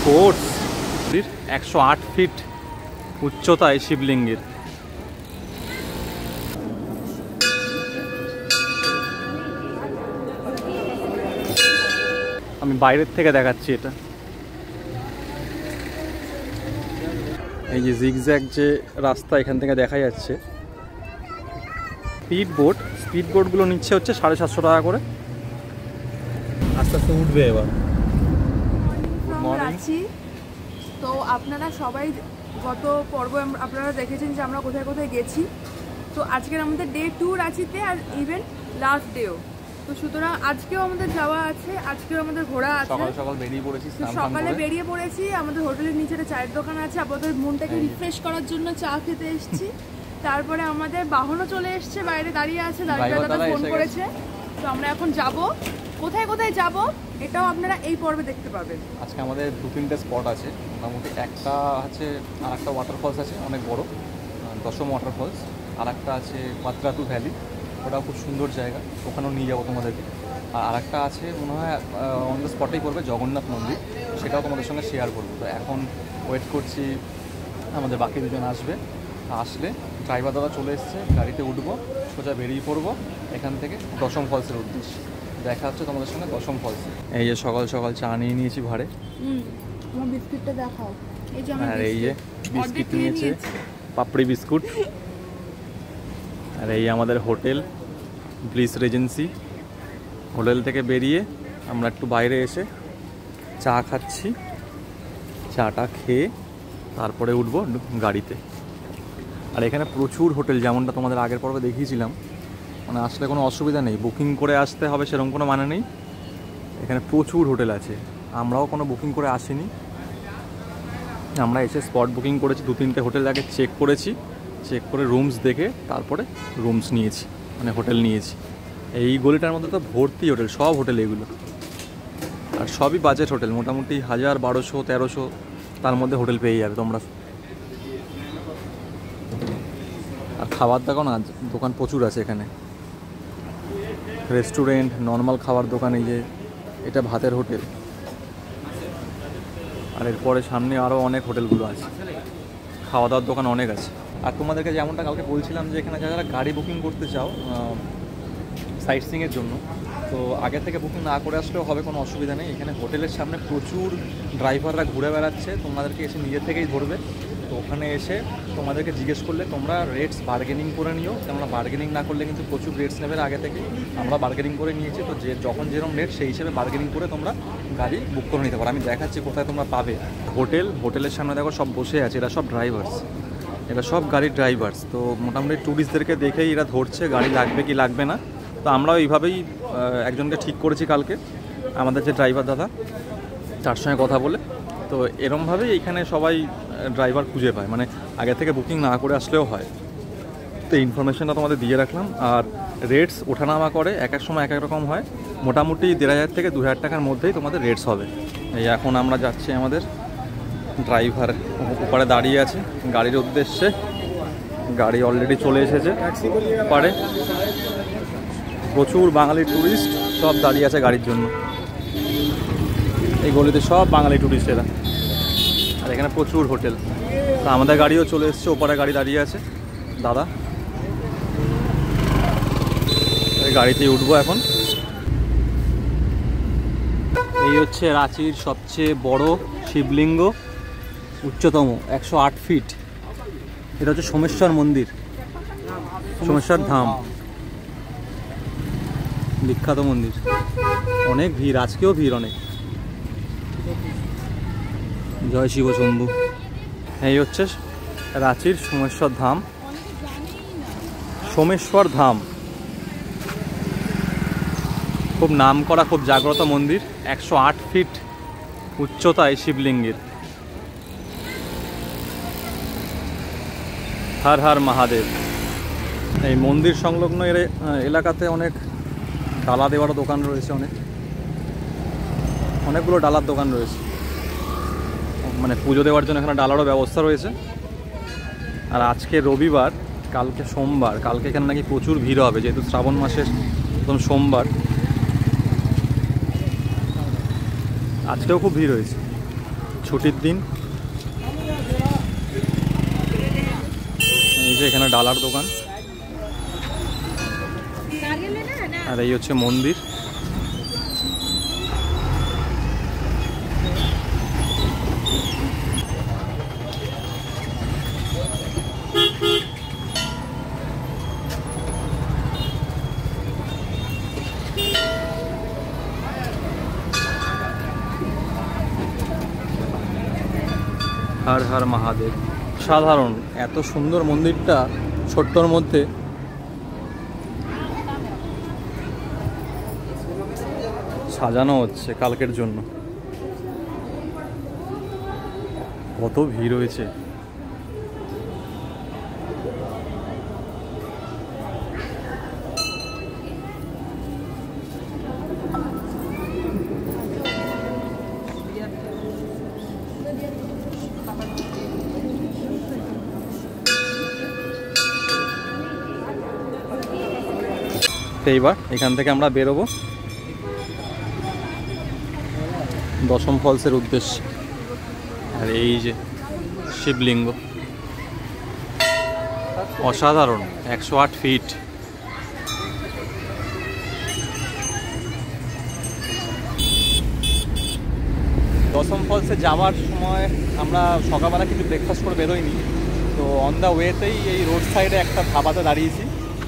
Force 108 fit উচ্চতায় শিবলিঙ্গের। আমি বাইরের থেকে দেখাচ্ছি এটা। এই যে জিগজ্যাগ যে রাস্তা এখান থেকে দেখা যাচ্ছে। স্পিড বোটগুলো নিচ্ছে হচ্ছে 750 টাকা করে। আস্তে আস্তে উঠবে এবার। তো আপনারা সবাই গত পর্ব আপনারা দেখেছেন যে আমরা কোথায় কোথায় গেছি। তো আজকের আমাদের ডে 2 রাঁচিতে, আর ইভেন লাস্ট ডেও। তো সুতরাং আজকেও আমাদের যাওয়া আছে, আজকেও আমাদের ঘোরা আছে। সকাল বেরিয়ে পড়েছি, সকালে বেরিয়ে পড়েছি। আমাদের হোটেলের নিচে চায়ের দোকান আছে, আপাতত মনটাকে রিফ্রেশ করার জন্য চা খেতে এসেছি। তারপরে আমাদের বাহনও চলে এসছে, বাইরে দাঁড়িয়ে আছে, দাদা ফোন করেছে। তো আমরা এখন যাব, কোথায় কোথায় যাব এটাও আপনারা এই পর্বে দেখতে পাবেন। আজকে আমাদের 2-3টে স্পট আছে। মোটামুটি একটা আছে, আর একটা ওয়াটারফলস আছে অনেক বড়, দশম ওয়াটারফলস। আর একটা আছে মাত্রাতু ভ্যালি, ওটাও খুব সুন্দর জায়গা, ওখানেও নিয়ে যাবো তোমাদেরকে। আর একটা আছে মনে হয় অন দ্য স্পটেই করবে, জগন্নাথ মন্দির, সেটাও তোমাদের সঙ্গে শেয়ার করবো। তো এখন ওয়েট করছি আমাদের বাকি দুজন আসবে। আসলে ড্রাইভার দাদা চলে এসছে, গাড়িতে উঠবো, সোজা বেরিয়ে পড়বো এখান থেকে দশম ফলসের উদ্দেশ্যে। দেখা হচ্ছে তোমাদের সঙ্গে দশম ফলসে। এই যে সকাল সকাল চা নিয়ে নিয়েছি ভাড়ে। আমার বিস্কিটটা দেখাও। আর এই যে বিস্কিট নিয়েছে, পাপড়ি বিস্কুট। আর এই আমাদের হোটেল ব্লিস রেজেন্সি। হোটেল থেকে বেরিয়ে আমরা একটু বাইরে এসে চা খাচ্ছি। চাটা খেয়ে তারপরে উঠবো গাড়িতে। আর এখানে প্রচুর হোটেল, যেমনটা তোমাদের আগের পর্বে দেখিয়েছিলাম। মানে আসলে কোনো অসুবিধা নেই, বুকিং করে আসতে হবে সেরকম কোনো মানে নেই। এখানে প্রচুর হোটেল আছে, আমরাও কোনো বুকিং করে আসিনি। আমরা এসে স্পট বুকিং করেছি, 2-3টে হোটেল আগে চেক করেছি, চেক করে রুমস দেখে তারপরে রুমস নিয়েছি, মানে হোটেল নিয়েছি। এই গলিটার মধ্যে তো ভর্তি হোটেল, সব হোটেল এগুলো। আর সবই বাজেট হোটেল, মোটামুটি 1000, 1200, 1300 তার মধ্যে হোটেল পেয়ে যাবে তোমরা। আর খাবার দোকান প্রচুর আছে এখানে, রেস্টুরেন্ট, নর্মাল খাবার দোকান। এই যে এটা ভাতের হোটেল, আর এরপরে সামনে আরও অনেক হোটেলগুলো আছে, খাওয়া দাওয়ার দোকান অনেক আছে। আর তোমাদেরকে যেমনটা কালকে বলছিলাম যে এখানে যারা গাড়ি বুকিং করতে চাও সাইট সিইংয়ের জন্য, তো আগে থেকে বুকিং না করে আসলেও হবে, কোনো অসুবিধা নেই। এখানে হোটেলের সামনে প্রচুর ড্রাইভাররা ঘুরে বেড়াচ্ছে, তোমাদেরকে এসে নিজে থেকেই ধরবে। তো ওখানে এসে তোমাদেরকে জিজ্ঞেস করলে তোমরা রেটস বার্গেনিং করে নিও, কেননা বার্গেনিং না করলে কিন্তু প্রচুর রেটস নেবে আগে থেকে। আমরা বার্গেনিং করে নিয়েছি, তো যে যখন যেরকম রেট সেই হিসেবে বার্গেনিং করে তোমরা গাড়ি বুক করে নিতে পারো। আমি দেখাচ্ছি কোথায় তোমরা পাবে। হোটেলের সামনে দেখো সব বসে আছে, এরা সব ড্রাইভার্স, এরা সব গাড়ির ড্রাইভার্স। তো মোটামুটি ট্যুরিস্টদেরকে দেখেই এরা ধরছে গাড়ি লাগবে কি লাগবে না। তো আমরাও এইভাবেই একজনকে ঠিক করেছি কালকে, আমাদের যে ড্রাইভার দাদা, তার সঙ্গে কথা বলে। তো এরমভাবেই এইখানে সবাই ড্রাইভার খুঁজে পায়, মানে আগে থেকে বুকিং না করে আসলেও হয়। তো ইনফরমেশনটা তোমাদের দিয়ে রাখলাম। আর রেটস ওঠানামা করে, এক এক সময় এক এক রকম হয়। মোটামুটি 1500 থেকে 2000 টাকার মধ্যেই তোমাদের রেটস হবে। এই এখন আমরা যাচ্ছি, আমাদের ড্রাইভার ওপারে দাঁড়িয়ে আছে গাড়ির উদ্দেশ্যে। গাড়ি অলরেডি চলে এসেছে পারে। প্রচুর বাঙালি ট্যুরিস্ট সব দাঁড়িয়ে আছে গাড়ির জন্য। এই গলিতে সব বাঙালি ট্যুরিস্টেরা, আর এখানে প্রচুর হোটেল। তো আমাদের গাড়িও চলে এসছে, ওপারে গাড়ি দাঁড়িয়ে আছে দাদা। এই গাড়িতেই উঠবো এখন। এই হচ্ছে রাঁচির সবচেয়ে বড় শিবলিঙ্গ, উচ্চতম 108 ফিট। এটা হচ্ছে সোমেশ্বর মন্দির, সোমেশ্বর ধাম, বিখ্যাত মন্দির। অনেক ভিড়, আজকেও ভিড় অনেক। জয় শিব শম্ভু। এই হচ্ছে রাঁচির সোমেশ্বর ধাম, সোমেশ্বর ধাম খুব নাম করা, খুব জাগ্রত মন্দির। 108 ফিট উচ্চতায় শিবলিঙ্গের। হর হর মহাদেব। এই মন্দির সংলগ্ন এলাকাতে অনেক ডালা দেওয়ারও দোকান রয়েছে, অনেকগুলো ডালার দোকান রয়েছে, মানে পুজো দেওয়ার জন্য এখানে ডালারও ব্যবস্থা রয়েছে। আর আজকে রবিবার, কালকে সোমবার, কালকে এখানে নাকি প্রচুর ভিড় হবে, যেহেতু শ্রাবণ মাসের প্রথম সোমবার। আজকেও খুব ভিড় হয়েছে। ছুটির দিন। এই যে এখানে ডালার দোকান, আর এই হচ্ছে মন্দির। হর হর মহাদেব। সাধারণ এত সুন্দর মন্দিরটা ছোট্টর মধ্যে। সাজানো হচ্ছে কালকের জন্য। কত ভিড় হয়েছে। এইবার এখান থেকে আমরা বেরোবো দশম ফলসের উদ্দেশ্যে। আর এই যে শিবলিঙ্গ, অসাধারণ, 108 ফিট। দশম ফলসে যাওয়ার সময় আমরা সকালবেলা কিছু ব্রেকফাস্ট করে বেরোইনি, তো অন দ্য ওয়েতেই এই রোড সাইডে একটা ধাবাতে দাঁড়িয়েছি।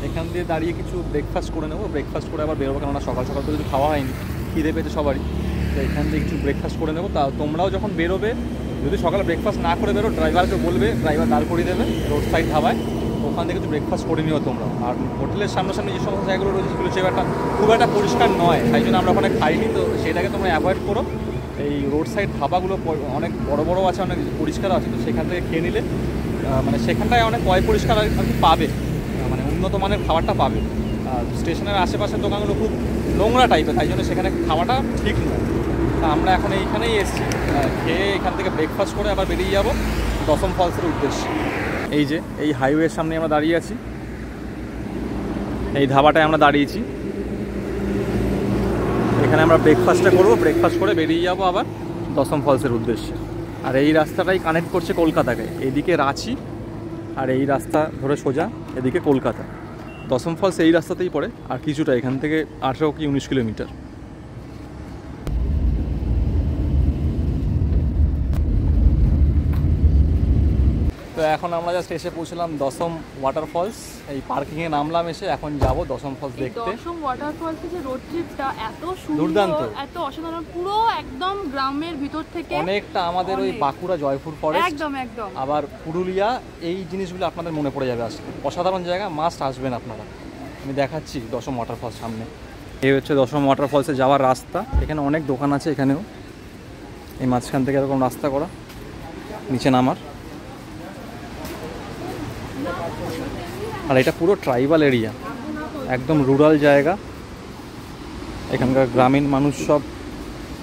এখান দিয়ে দাঁড়িয়ে কিছু ব্রেকফাস্ট করে নেবো, ব্রেকফাস্ট করে আবার বেরোবো, কেননা সকাল সকাল তো কিছু খাওয়া হয়নি, খিদে পেয়েছে সবারই। তো এখান দিয়ে কিছু ব্রেকফাস্ট করে নেবো। তা তোমরাও যখন বেরোবে, যদি সকালে ব্রেকফাস্ট না করে বেরো, ড্রাইভারকে বলবে, ড্রাইভার দাঁড় করিয়ে দেবে রোড সাইড ধাবায়, ওখান থেকে কিছু ব্রেকফাস্ট করে নিও তোমরা। আর হোটেলের সামনাসামনি যে সমস্ত জায়গাগুলো রয়েছে সেগুলো খুব একটা পরিষ্কার নয়, তাই জন্য আমরা ওখানে খাইনি। তো সেটাকে তোমরা অ্যাভয়েড করো। এই রোড সাইড ধাবাগুলো অনেক বড় বড় আছে, অনেক পরিষ্কার আছে, তো সেখান থেকে খেয়ে নিলে মানে সেখানটায় অনেক পরিষ্কার আর কি পাবে, মানে উন্নত মানের খাবারটা পাবে। আর স্টেশনের আশেপাশের দোকানগুলো খুব নোংরা টাইপের, তাই জন্য সেখানে খাওয়াটা ঠিক নয়। তা আমরা এখন এইখানেই এসেছি, খেয়ে এখান থেকে ব্রেকফাস্ট করে আবার বেরিয়ে যাব দশম ফলসের উদ্দেশ্যে। এই যে এই হাইওয়ের সামনে আমরা দাঁড়িয়ে আছি, এই ধাবাটায় আমরা দাঁড়িয়েছি। এখানে আমরা ব্রেকফাস্টটা করবো, ব্রেকফাস্ট করে বেরিয়ে যাবো আবার দশম ফলসের উদ্দেশ্যে। আর এই রাস্তাটাই কানেক্ট করছে কলকাতাকে, এদিকে রাঁচি, আর এই রাস্তা ধরে সোজা এদিকে কলকাতা। দশম ফলস এই রাস্তাতেই পড়ে, আর কিছুটা এখান থেকে 18 কি 19 কিলোমিটার। তো এখন আমরা জাস্ট এসে পৌঁছলাম দশম ওয়াটারফলস। এই পার্কিংয়ে নামলাম, এসে এখন যাব দশম ফলস দেখতে। দশম ওয়াটারফলসের যে রোড ট্রিপটা এত সুন্দর, দুর্দান্ত, এত অসাধারণ, পুরো একদম গ্রামের ভিতর থেকে অনেকটা আমাদের ওই বাঁকুড়া জয়পুর ফরেস্ট, একদম একদম আবার পুরুলিয়া, এই জিনিসগুলো আপনাদের মনে পড়ে যাবে আসলে। অসাধারণ জায়গা, মাস্ট আসবেন আপনারা। আমি দেখাচ্ছি দশম ওয়াটারফলস সামনে। এই হচ্ছে দশম ওয়াটারফলসে যাওয়ার রাস্তা। এখানে অনেক দোকান আছে, এখানেও এই মাঝখান থেকে এরকম রাস্তা করা নিচে নামার। আর এটা পুরো ট্রাইবাল এরিয়া, একদম রুরাল জায়গা। এখানকার গ্রামীণ মানুষ সব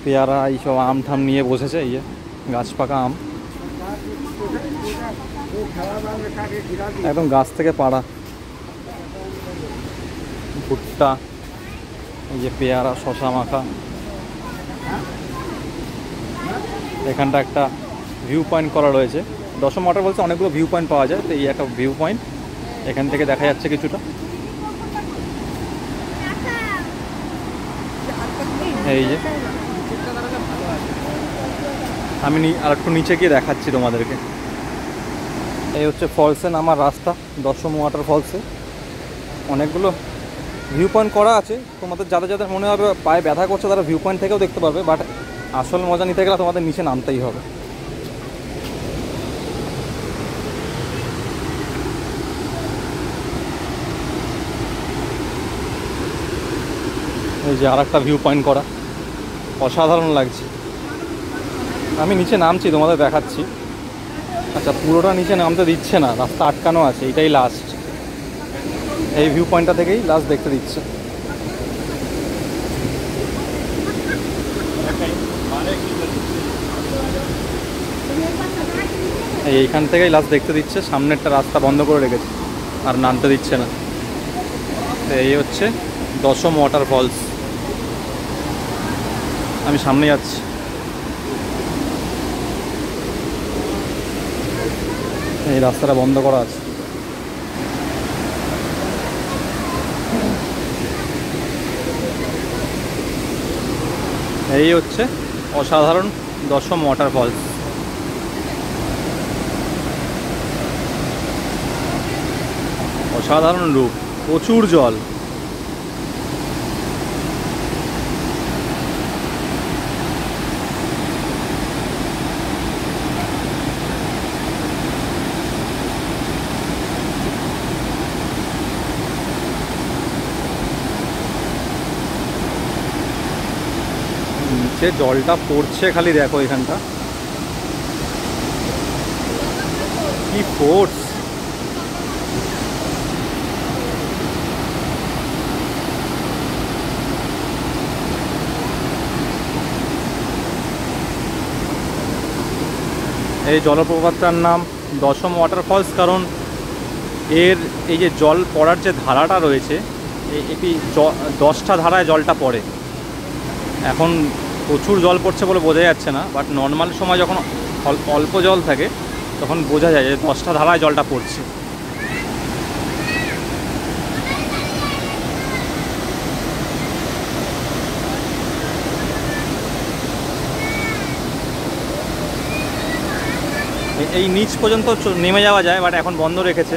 পেয়ারা এইসব আম ঠাম নিয়ে বসেছে, এই গাছ পাকা আম, একদম গাছ থেকে পাড়া। ভুট্টা, এই যে পেয়ারা, শশা মাখা। এখানটা একটা ভিউ পয়েন্ট করা রয়েছে। দশম ওয়াটারফলসে অনেকগুলো ভিউ পয়েন্ট পাওয়া যায়, তো এই একটা ভিউ পয়েন্ট, এখান থেকে দেখা যাচ্ছে কিছুটা। এই যে আমি আর একটু নিচে গিয়ে দেখাচ্ছি তোমাদেরকে। এই হচ্ছে ফলসে নামার রাস্তা দশম ওয়াটারফলসে। অনেকগুলো ভিউ পয়েন্ট করা আছে, তোমাদের যাদের যাদের মনে হবে পায়ে ব্যথা করছে তারা ভিউ পয়েন্ট থেকেও দেখতে পারবে, বাট আসল মজা নিতে গেলে তোমাদের নিচে নামতেই হবে। এই যে আর একটা ভিউ পয়েন্ট করা, অসাধারণ লাগছে। আমি নিচে নামছি, তোমাদের দেখাচ্ছি। আচ্ছা, পুরোটা নিচে নামতে দিচ্ছে না, রাস্তা আটকানো আছে, এটাই লাস্ট। এই ভিউ পয়েন্টটা থেকেই লাস্ট দেখতে দিচ্ছে। এইখান থেকেই লাস্ট দেখতে দিচ্ছে, সামনেরটা রাস্তা বন্ধ করে রেখেছে আর নামতে দিচ্ছে না। তো এই হচ্ছে দশম ওয়াটারফলস। আমি সামনে যাচ্ছি। এই রাস্তাটা বন্ধ করা আছে। এই হচ্ছে অসাধারণ দশম ওয়াটারফলস। অসাধারণ রূপ, প্রচুর জল। নিচে জলটা পড়ছে, খালি দেখো এখানটা কি ফোর্স। এই জলপ্রপাতটার নাম দশম ওয়াটারফলস, কারণ এর এই যে জল পড়ার যে ধারাটা রয়েছে, এটি 10টা ধারায় জলটা পড়ে। এখন প্রচুর জল পড়ছে বলে বোঝা যাচ্ছে না, বাট নর্মাল সময় যখন অল্প জল থাকে তখন বোঝা যায় যে 10টা ধারায় জলটা পড়ছে। এই নিচ পর্যন্ত নেমে যাওয়া যায়, বাট এখন বন্ধ রেখেছে।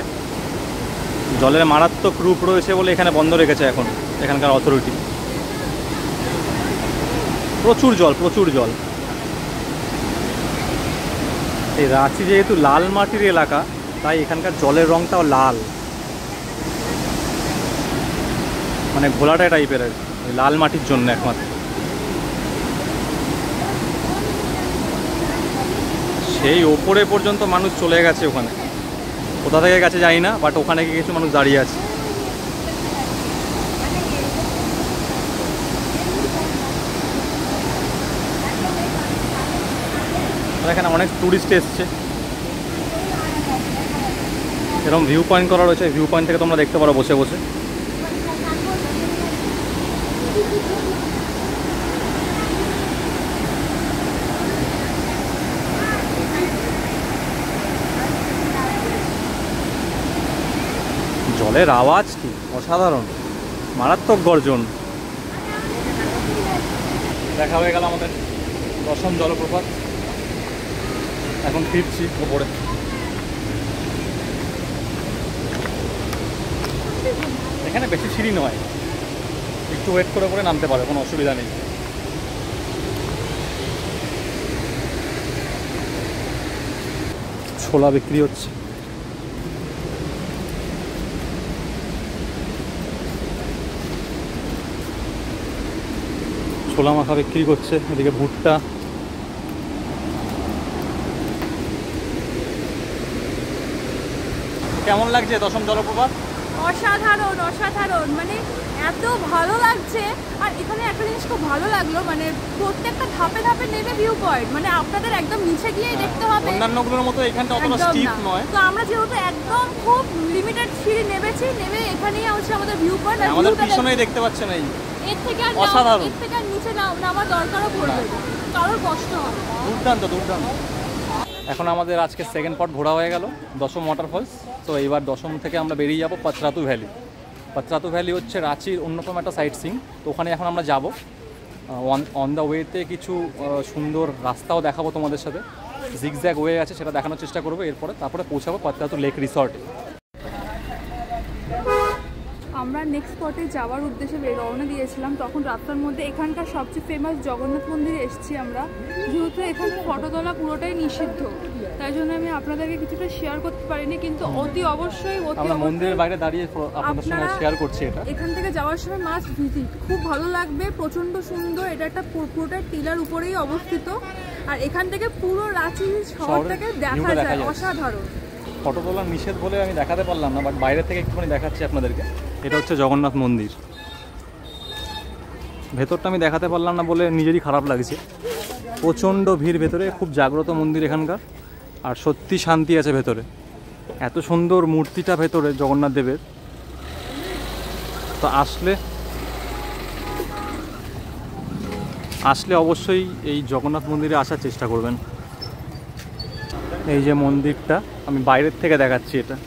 জলের মারাত্মক রূপ রয়েছে বলে এখানে বন্ধ রেখেছে এখন এখানকার অথরিটি। প্রচুর জল, প্রচুর জল। এই রাঁচি যেহেতু লাল মাটির এলাকা, তাই এখানকার জলের রঙটাও লাল, মানে ঘোলাটা টাইপের আর কি, লাল মাটির জন্য একমাত্র। সেই ওপরে পর্যন্ত মানুষ চলে গেছে, ওখানে কোথা থেকে গেছে জানি না, বাট ওখানে গিয়ে কিছু মানুষ দাঁড়িয়ে আছে। এখানে অনেক টুরিস্ট এসছে। এরকম ভিউ পয়েন্ট করা রয়েছে, ভিউ পয়েন্ট থেকে তোমরা দেখতে পারো বসে বসে। জলের আওয়াজ কি অসাধারণ, মারাত্মক গর্জন। দেখা হয়ে গেল আমাদের দশম জলপ্রপাত। এখন ফিরছি ওপরে। এখানে বেশি সিঁড়ি নয়, একটু ওয়েট করে করে নামতে পারবে, কোনো অসুবিধা নেই। ছোলা বিক্রি হচ্ছে। ছোলা মাখা বিক্রি করছে, এদিকে ভুট্টা। কেমন লাগছে দশম জলপ্রপাত? অসাধারণ, অসাধারণ, মানে এত ভালো লাগছে। আর এখানে একটা জিনিস খুব ভালো লাগলো, মানে প্রত্যেকটা ধাপে ধাপে নেমে ভিউ পয়েন্ট, মানে আপনাদের একদম নিচে গিয়েই দেখতে হবে। অন্যান্যগুলোর মতো এখানটা অতটা স্টিপ নয়। তো আমরা যেহেতু একদম খুব লিমিটেড সিঁড়ি নেমেছি, নেমে এখানেই হচ্ছে আমাদের ভিউ পয়েন্ট। আর আমাদের পিছনেই দেখতে পাচ্ছেন, এই এর থেকে আর অসাধারণ। এর থেকে আর নিচে নামার দরকারও পড়বে না, কারোর কষ্ট হবে। দুর্দান্ত, দুর্দান্ত। এখন আমাদের আজকে সেকেন্ড পট ঘোরা হয়ে গেল দশম ওয়াটারফলস। তো এইবার দশম থেকে আমরা বেরিয়ে যাব পাত্রাতু ভ্যালি। পাত্রাতু ভ্যালি হচ্ছে রাঁচির অন্যতম একটা সাইট সিইং। তো ওখানে এখন আমরা যাব। অন দ্য ওয়েতে কিছু সুন্দর রাস্তাও দেখাবো তোমাদের সাথে, জিগজ্যাগ ওয়ে আছে, সেটা দেখানোর চেষ্টা করবো। তারপরে পৌঁছাবো পাত্রাতু লেক রিসর্টে। আমরা নেক্সট স্পটে যাওয়ার উদ্দেশ্যে রওনা দিয়েছিলাম, তখন রাস্তার মধ্যে এখানকার সবচেয়ে ফেমাস জগন্নাথ মন্দিরে এসেছি আমরা। যেহেতু এখানে ফটো তোলা পুরোটাই নিষিদ্ধ, তাই জন্য আমি আপনাদেরকে কিছুটা শেয়ার করতে পারিনি, কিন্তু অতি অবশ্যই আমরা মন্দিরের বাইরে দাঁড়িয়ে আপনাদের সঙ্গে শেয়ার করছি। এটা এখান থেকে যাওয়ার সময় মাস্ট ভিজিট, খুব ভালো লাগবে, প্রচণ্ড সুন্দর। এটা একটা পুরোটা টিলার উপরেই অবস্থিত, আর এখান থেকে পুরো রাঁচি শহরটাকে দেখা যায়। অসাধারণ। ফটো তোলা নিষেধ বলে আমি দেখাতে পারলাম না, বাট বাইরে থেকে একটুখানি দেখাচ্ছি আপনাদেরকে। এটা হচ্ছে জগন্নাথ মন্দির। ভেতরটা আমি দেখাতে পারলাম না বলে নিজেরই খারাপ লাগছে। প্রচণ্ড ভিড় ভেতরে, খুব জাগ্রত মন্দির এখানকার, আর সত্যি শান্তি আছে ভেতরে। এত সুন্দর মূর্তিটা ভেতরে জগন্নাথ দেবের। তো আসলে অবশ্যই এই জগন্নাথ মন্দিরে আসার চেষ্টা করবেন। এই যে মন্দিরটা, আমি বাইরের থেকে দেখাচ্ছি এটা।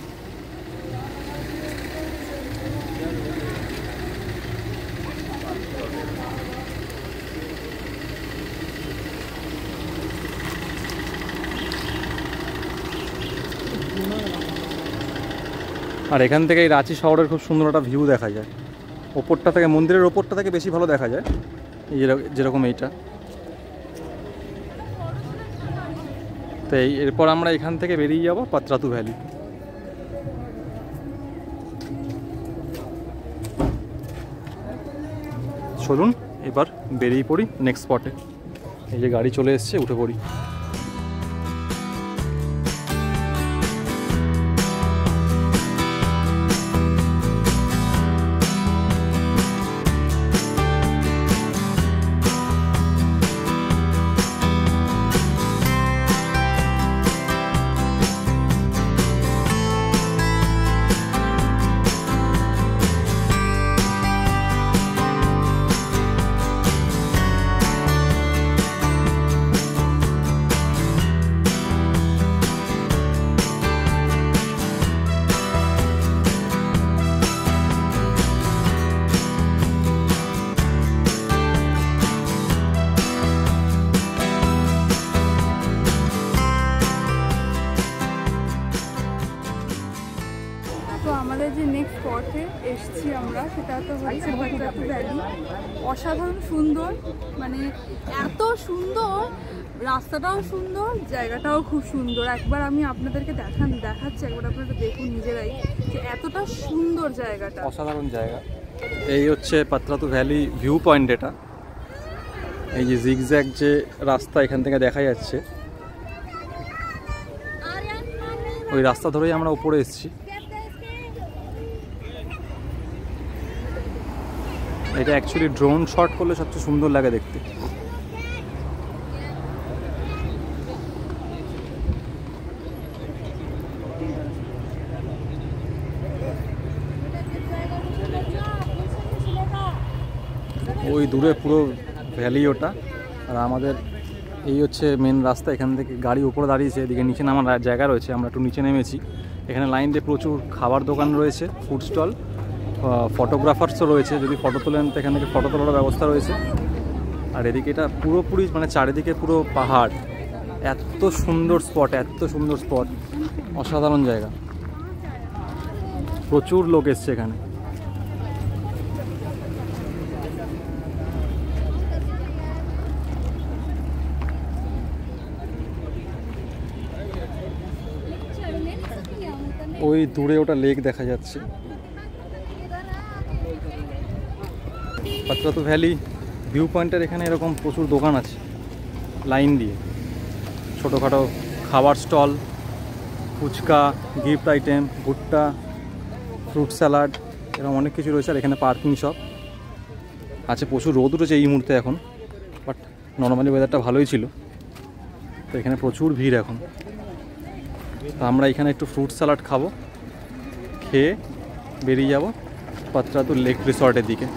আর এখান থেকে এই রাঁচি শহরের খুব সুন্দর একটা ভিউ দেখা যায়। ওপরটা থেকে, মন্দিরের ওপরটা থেকে বেশি ভালো দেখা যায়, এই যেরকম এইটা। তো এরপর আমরা এখান থেকে বেরিয়ে যাব পাত্রাতু ভ্যালি। চলুন এবার বেরিয়ে পড়ি নেক্সট স্পটে। এই যে গাড়ি চলে এসছে, উঠে পড়ি। যে নেক্সট স্পটে এসছি আমরা, সেটা তো হচ্ছে পাত্রাতু ভ্যালি। অসাধারণ সুন্দর, মানে এত সুন্দর, রাস্তাটাও সুন্দর, জায়গাটাও খুব সুন্দর। একবার আমি আপনাদেরকে দেখাচ্ছি, একবার আপনারা দেখুন নিজেরাই যে এতটা সুন্দর জায়গাটা, অসাধারণ জায়গা। এই হচ্ছে পাত্রাতু ভ্যালি ভিউ পয়েন্ট। এটা এই যে জিগজ্যাগ যে রাস্তা এখান থেকে দেখা যাচ্ছে, ওই রাস্তা ধরেই আমরা উপরে এসেছি। এটা অ্যাকচুয়ালি ড্রোন শট করলে সবচেয়ে সুন্দর লাগে দেখতে। ওই দূরে পুরো ভ্যালি ওটা, আর আমাদের এই হচ্ছে মেন রাস্তা। এখান থেকে গাড়ি উপরে দাঁড়িয়েছে, এদিকে নিচে নামার জায়গা রয়েছে। আমরা একটু নিচে নেমেছি। এখানে লাইন দিয়ে প্রচুর খাবার দোকান রয়েছে, ফুড স্টল, ফটোগ্রাফার্সও রয়েছে। যদি ফটো তোলেন তো এখান থেকে ফটো তোলার ব্যবস্থা রয়েছে। আর এদিকে এটা পুরোপুরি মানে চারিদিকে পুরো পাহাড়। এত সুন্দর স্পট, এত সুন্দর স্পট, অসাধারণ জায়গা। প্রচুর লোক এসছে এখানে। ওই দূরে ওটা লেক দেখা যাচ্ছে। পাত্রাতু ভ্যালি ভিউ পয়েন্টের এখানে এরকম প্রচুর দোকান আছে লাইন দিয়ে, ছোটোখাটো খাবার স্টল, ফুচকা, গিফট আইটেম, ভুট্টা, ফ্রুট স্যালাড, এরকম অনেক কিছু রয়েছে। আর এখানে পার্কিং সব আছে। প্রচুর রোদ উঠেছে এই মুহূর্তে এখন, বাট নর্মালি ওয়েদারটা ভালোই ছিল। তো এখানে প্রচুর ভিড় এখন। তো আমরা এখানে একটু ফ্রুট স্যালাড খাবো, খেয়ে বেরিয়ে যাব পাত্রাতু লেক রিসর্টের দিকে।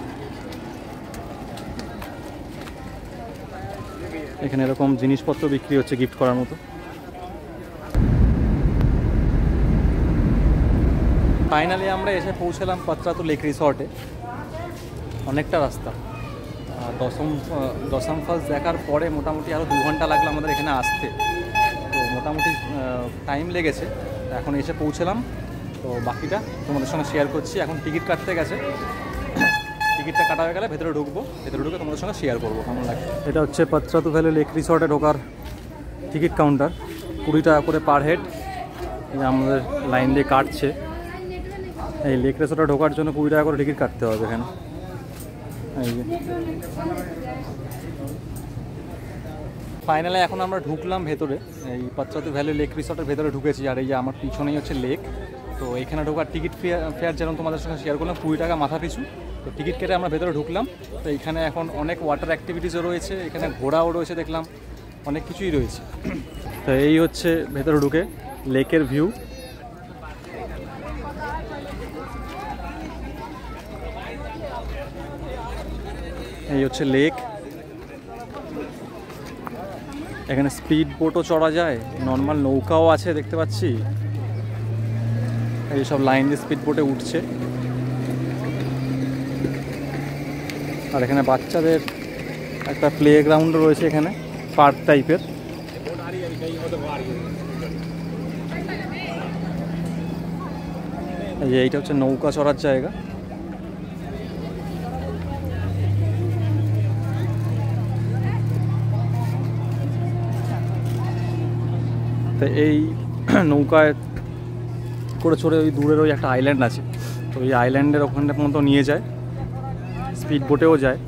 এখানে এরকম জিনিসপত্র বিক্রি হচ্ছে গিফট করার মতো। ফাইনালি আমরা এসে পৌঁছলাম পাত্রাতু লেক রিসর্টে। অনেকটা রাস্তা, দশম ফলস দেখার পরে মোটামুটি আরও 2 ঘন্টা লাগলো আমাদের এখানে আসতে। তো মোটামুটি টাইম লেগেছে। এখন এসে পৌঁছলাম, তো বাকিটা তোমাদের সঙ্গে শেয়ার করছি। এখন টিকিট কাটতে গেছে, টিকিটটা কাটা হয়ে গেলে ভেতরে ঢুকবো, ভেতরে ঢুকে তোমাদের সঙ্গে শেয়ার করবো কেমন লাগে। এটা হচ্ছে পাত্রাতু ভ্যালি লেক রিসর্টে ঢোকার টিকিট কাউন্টার, 20 টাকা করে পার হেড। আমাদের লাইন দিয়ে কাটছে। এই লেক রিসর্টে ঢোকার জন্য 20 টাকা করে টিকিট কাটতে হবে এখানে। এই যে ফাইনালি এখন আমরা ঢুকলাম ভেতরে, এই পাত্রাতু ভ্যালি লেক রিসর্টের ভেতরে ঢুকেছি। আর এই যে আমার পিছনেই হচ্ছে লেক। তো এখানে ঢোকার টিকিট ফেয়ার যেরকম তোমাদের সঙ্গে শেয়ার করলাম, 20 টাকা মাথা পিছু। তো টিকিট কেটে আমরা ভেতরে ঢুকলাম। তো এখানে এখন অনেক ওয়াটার অ্যাক্টিভিটিসও রয়েছে, এখানে ঘোড়াও রয়েছে, দেখলাম অনেক কিছুই রয়েছে। তো এই হচ্ছে ভেতরে ঢুকে লেকের ভিউ। এই হচ্ছে লেক। এখানে স্পিড বোটও চড়া যায়, নর্মাল নৌকাও আছে দেখতে পাচ্ছি। এই সব লাইন দিয়ে স্পিড বোটে উঠছে। আর এখানে বাচ্চাদের একটা প্লে গ্রাউন্ড রয়েছে, এখানে পার্ক টাইপের। এইটা হচ্ছে নৌকা চড়ার জায়গা। তো এই নৌকায় করে চড়ে ওই দূরের ওই একটা আইল্যান্ড আছে, তো ওই আইল্যান্ডের ওখানটা পর্যন্ত নিয়ে যায়, স্পিড বোটেও যায়।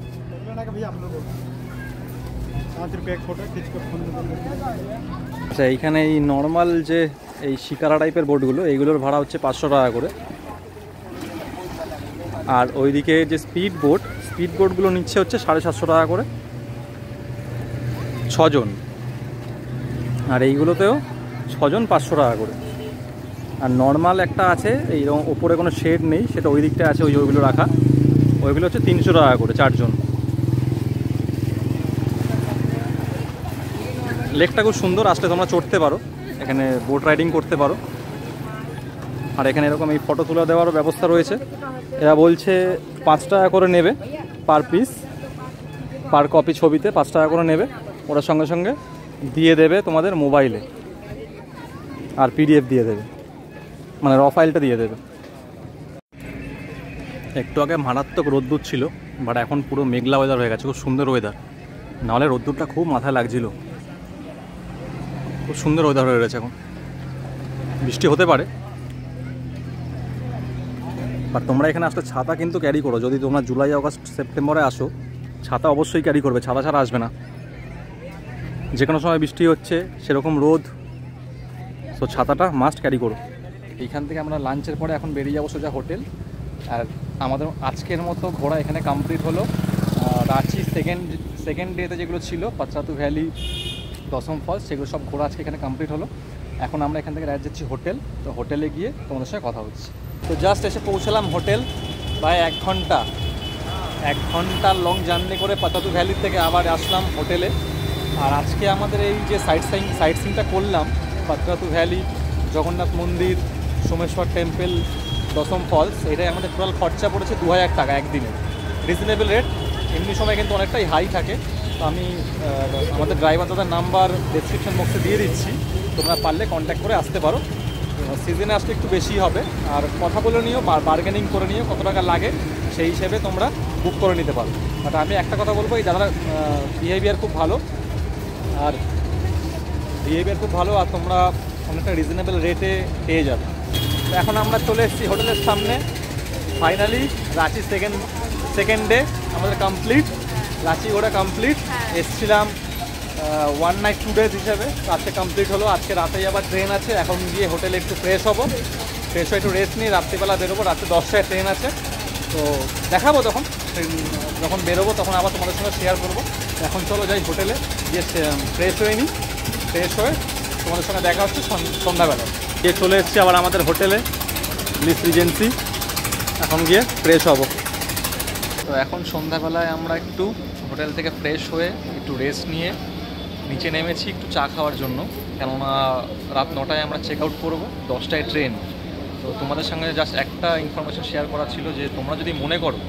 আচ্ছা, এইখানে এই নর্মাল যে এই শিকারা টাইপের বোটগুলো, এইগুলোর ভাড়া হচ্ছে 500 টাকা করে। আর ওইদিকে যে স্পিড বোটগুলো নিচ্ছে হচ্ছে 750 টাকা করে 6 জন। আর এইগুলোতেও 6 জন 500 টাকা করে। আর নর্মাল একটা আছে, এই ওপরে কোনো শেড নেই, সেটা ওই দিকটা আছে, ওইগুলো রাখা, ওইগুলো হচ্ছে 300 টাকা করে 4 জন। লেকটা খুব সুন্দর, আসলে তোমরা চড়তে পারো, এখানে বোট রাইডিং করতে পারো। আর এখানে এরকম এই ফটো তুলে দেওয়ারও ব্যবস্থা রয়েছে। এরা বলছে 5 টাকা করে নেবে পার পিস, পার কপি ছবিতে 5 টাকা করে নেবে। ওরা সঙ্গে সঙ্গে দিয়ে দেবে তোমাদের মোবাইলে, আর পিডিএফ দিয়ে দেবে, মানে র ফাইলটা দিয়ে দেবে। একটু আগে মারাত্মক রোদ্দুর ছিল, বাট এখন পুরো মেঘলা ওয়েদার হয়ে গেছে, খুব সুন্দর ওয়েদার। নাহলে রোদ্দুরটা খুব মাথায় লাগছিল, খুব সুন্দর ওয়েদার হয়ে গেছে। এখন বৃষ্টি হতে পারে, বাট তোমরা এখানে আসলে ছাতা কিন্তু ক্যারি করো। যদি তোমরা জুলাই, আগস্ট, সেপ্টেম্বরে আসো, ছাতা অবশ্যই ক্যারি করবে, ছাতা ছাড়া আসবে না। যে কোনো সময় বৃষ্টি হচ্ছে, সেরকম রোদ, সো ছাতাটা মাস্ট ক্যারি করো। এইখান থেকে আমরা লাঞ্চের পরে এখন বেরিয়ে যাবো সোজা হোটেল। আর আমাদের আজকের মতো ঘোরা এখানে কমপ্লিট হলো। রাঁচি সেকেন্ড ডেতে যেগুলো ছিল, পাতরাতু ভ্যালি, দশম ফলস, সেগুলো সব ঘোরা আজকে এখানে কমপ্লিট হলো। এখন আমরা এখান থেকে রাইড যাচ্ছি হোটেল। তো হোটেলে গিয়ে তোমাদের সঙ্গে কথা হচ্ছে। তো জাস্ট এসে পৌঁছালাম হোটেল, প্রায় 1 ঘন্টা লং জার্নি করে পাতরাতু ভ্যালি থেকে আবার আসলাম হোটেলে। আর আজকে আমাদের এই যে সাইট সিনটা করলাম, পাতরাতু ভ্যালি, জগন্নাথ মন্দির, সোমেশ্বর টেম্পল, দশম ফলস, এটাই আমাদের টোটাল খরচা পড়েছে 2000 টাকা একদিনে। রিজনেবল রেট, এমনি সময় কিন্তু অনেকটাই হাই থাকে। তো আমি আমাদের ড্রাইভার দাদার নাম্বার ডেসক্রিপশন বক্সে দিয়ে দিচ্ছি, তোমরা পারলে কন্ট্যাক্ট করে আসতে পারো। সিজনে আসলে একটু বেশি হবে, আর কথা বলে নিও, বার্গেনিং করে নিও কত টাকা লাগে, সেই হিসেবে তোমরা বুক করে নিতে পারো। বাট আমি একটা কথা বলবো, এই দাদার বিহেভিয়ার খুব ভালো, আর তোমরা অনেকটা রিজনেবল রেটে পেয়ে যাবে। তো এখন আমরা চলে এসেছি হোটেলের সামনে। ফাইনালি রাঁচি সেকেন্ড ডে আমাদের কমপ্লিট, রাঁচি ঘোরা কমপ্লিট। এসেছিলাম 1 নাইট 2 ডেজ হিসাবে, আজকে কমপ্লিট হলো। আজকে রাতেই আবার ট্রেন আছে, এখন গিয়ে হোটেলে একটু ফ্রেশ হবো, ফ্রেশ হয়ে একটু রেস্ট নিয়ে রাত্রিবেলা বেরোবো। রাত্রে 10টায় ট্রেন আছে, তো দেখাবো তখন যখন বেরোবো, তখন আবার তোমাদের সঙ্গে শেয়ার করবো। এখন চলো যাই হোটেলে গিয়ে ফ্রেশ হয়ে নিই, ফ্রেশ হয়ে তোমাদের সঙ্গে দেখা হচ্ছে সন্ধ্যাবেলা। গিয়ে চলে এসেছি আবার আমাদের হোটেলে, ব্লিস রিজেন্সি। এখন গিয়ে ফ্রেশ হব। তো এখন সন্ধ্যাবেলায় আমরা একটু হোটেল থেকে ফ্রেশ হয়ে একটু রেস্ট নিয়ে নিচে নেমেছি একটু চা খাওয়ার জন্য, কেননা রাত 9টায় আমরা চেক আউট করবো, 10টায় ট্রেন। তো তোমাদের সঙ্গে জাস্ট একটা ইনফরমেশন শেয়ার করা ছিল, যে তোমরা যদি মনে করো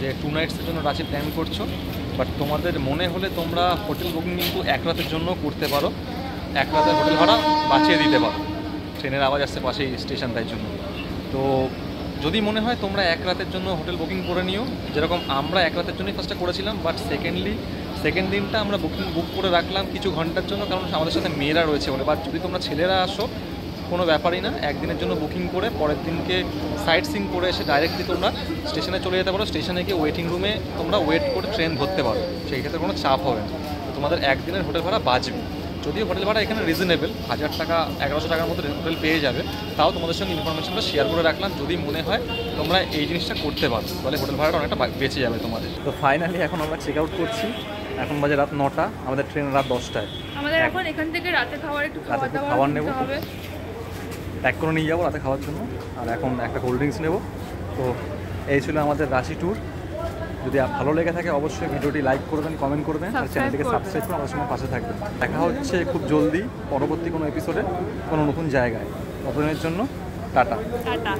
যে 2 নাইটসের জন্য রাঁচি প্ল্যান করছো, বাট তোমাদের মনে হলে তোমরা হোটেল বুকিং কিন্তু 1 রাতের জন্য করতে পারো, 1 রাতের হোটেল ভাড়া বাঁচিয়ে দিতে পারো। ট্রেনের আওয়াজ আসছে পাশেই স্টেশন, তাই জন্য। তো যদি মনে হয় তোমরা 1 রাতের জন্য হোটেল বুকিং করে নিও, যেরকম আমরা 1 রাতের জন্যই ফার্স্টে করেছিলাম, বাট সেকেন্ড দিনটা আমরা বুক করে রাখলাম কিছু ঘন্টার জন্য, কারণ আমাদের সাথে মেয়েরা রয়েছে বলে। বাট যদি তোমরা ছেলেরা আসো, কোনো ব্যাপারই না, একদিনের জন্য বুকিং করে পরের দিনকে সাইট সিন করে এসে ডাইরেক্টলি তোমরা স্টেশনে চলে যেতে পারো। স্টেশনে গিয়ে ওয়েটিং রুমে তোমরা ওয়েট করে ট্রেন ধরতে পারো, সেই ক্ষেত্রে কোনো চাপ হবে না। তোমাদের একদিনের হোটেল ভাড়া বাঁচবে। যদিও হোটেল ভাড়া এখানে রিজনেবল, 1000 টাকা 1100 টাকার মধ্যে হোটেল পেয়ে যাবে, তাও তোমাদের সঙ্গে ইনফরমেশনটা শেয়ার করে রাখলাম। যদি মনে হয় তোমরা এই জিনিসটা করতে পারো, তাহলে হোটেল ভাড়াটা অনেকটা বেঁচে যাবে তোমাদের। তো ফাইনালি এখন আমরা চেক আউট করছি, এখন বাজে রাত 9টা, আমাদের ট্রেন রাত 10টায়। আমাদের এখন এখান থেকে রাতে খাবার একটু খাবার নেবো, প্যাক করে নিয়ে যাবো রাতে খাওয়ার জন্য। আর এখন একটা কোল্ড ড্রিঙ্কস নেবো। তো এই ছিল আমাদের রাঁচি ট্যুর। যদি ভালো লেগে থাকে অবশ্যই ভিডিওটি লাইক করবেন, কমেন্ট করবেন, আর চ্যানেলটিকে সাবস্ক্রাইব করে আমার সঙ্গে পাশে থাকবেন। দেখা হচ্ছে খুব জলদি পরবর্তী কোনো এপিসোডে কোনো নতুন জায়গায়। ততদিনের জন্য টাটা। টাটা।